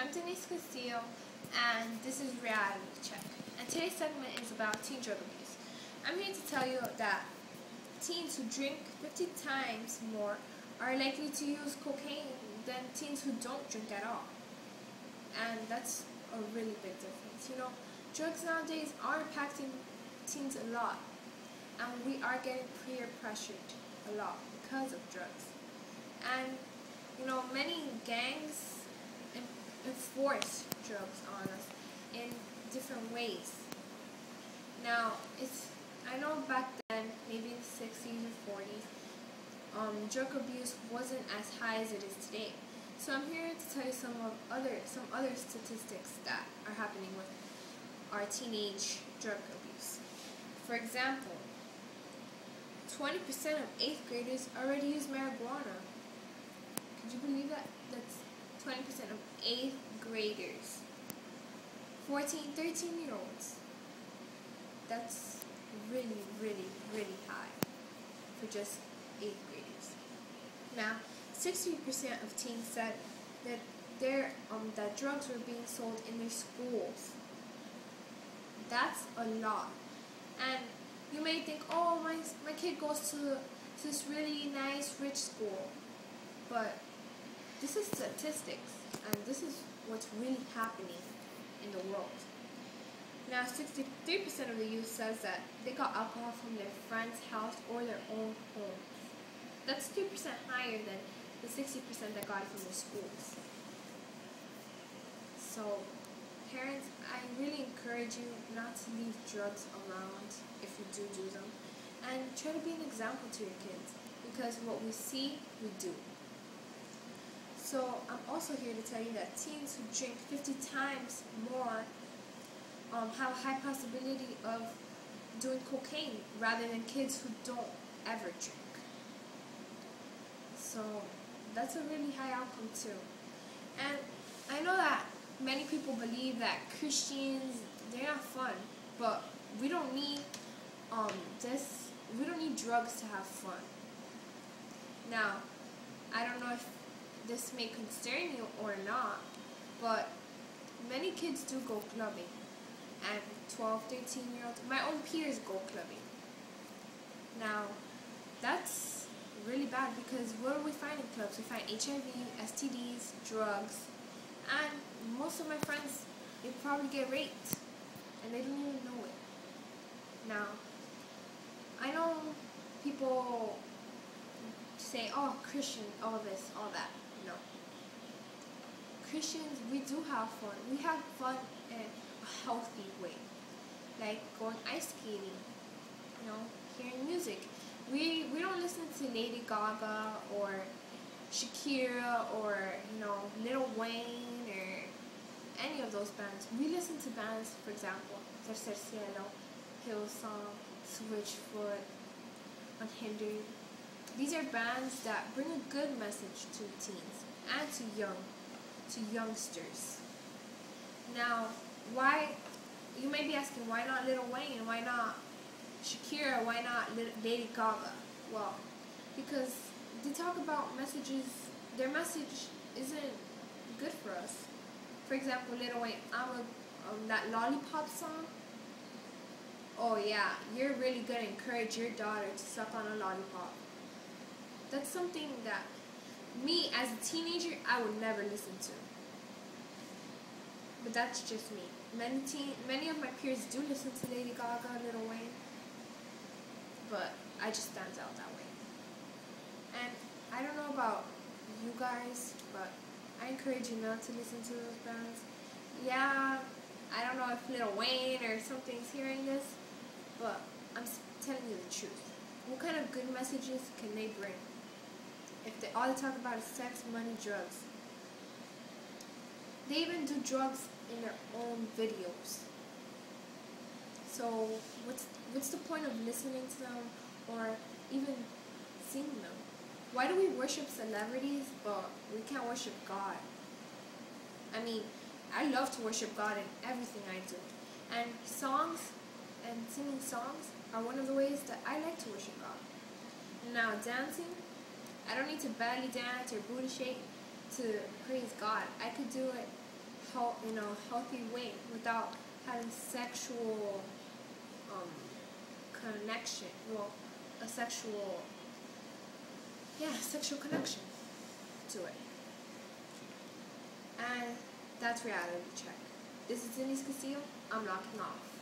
I'm Denisse Castillo, and this is Reality Check. And today's segment is about teen drug abuse. I'm here to tell you that teens who drink 50 times more are likely to use cocaine than teens who don't drink at all. And that's a really big difference. You know, drugs nowadays are impacting teens a lot, and we are getting peer pressured a lot because of drugs. And you know, many gangs enforce drugs on us in different ways. Now, I know back then, maybe in the 60s or 40s, drug abuse wasn't as high as it is today. So I'm here to tell you some other statistics that are happening with our teenage drug abuse. For example, 20% of 8th graders already use marijuana. Could you believe that? That's 20% of 8th graders. 14, 13-year-olds. That's really, really, really high for just 8th graders. Now, 60% of teens said that that drugs were being sold in their schools. That's a lot. And you may think, oh, my kid goes to this really nice, rich school. But this is statistics, and this is what's really happening in the world. Now, 63% of the youth says that they got alcohol from their friend's house or their own homes. That's 3% higher than the 60% that got it from the schools. So, parents, I really encourage you not to leave drugs around if you do them, and try to be an example to your kids, because what we see, we do. So I'm also here to tell you that teens who drink 50 times more have a high possibility of doing cocaine rather than kids who don't ever drink. So that's a really high outcome too. And I know that many people believe that Christians, they're not fun, but we don't need we don't need drugs to have fun. Now, I don't know if this may concern you or not, but many kids do go clubbing, and 12, 13-year-olds, my own peers go clubbing. Now, that's really bad, because what do we find in clubs? We find HIV, STDs, drugs, and most of my friends, they probably get raped, and they don't even know it. Now, I know people say, oh, Christian, all this, all that. No. Christians, we do have fun. We have fun in a healthy way. Like going ice skating, you know, hearing music. We don't listen to Lady Gaga or Shakira or, you know, Lil Wayne or any of those bands. We listen to bands, for example, Tercer Cielo, Hillsong, Switchfoot, Unhindered. These are bands that bring a good message to teens and to youngsters. Now, why? You may be asking, why not Lil Wayne? Why not Shakira? Why not Lady Gaga? Well, because they talk about messages. Their message isn't good for us. For example, Lil Wayne, that Lollipop song. Oh yeah, you're really gonna encourage your daughter to suck on a lollipop. That's something that me, as a teenager, I would never listen to. But that's just me. Many of my peers do listen to Lady Gaga, Lil Wayne, but I just stand out that way. And I don't know about you guys, but I encourage you not to listen to those bands. Yeah, I don't know if Lil Wayne or something's hearing this, but I'm telling you the truth. What kind of good messages can they bring if all they talk about is sex, money, drugs? They even do drugs in their own videos. So what's the point of listening to them or even seeing them? Why do we worship celebrities but we can't worship God? I mean, I love to worship God in everything I do. And songs and singing songs are one of the ways that I like to worship God. Now, dancing, I don't need to belly dance or booty shake to praise God. I could do it healthy way without having sexual connection. Well, a sexual connection to it. And that's reality check. This is Denisse Castillo. I'm knocking off.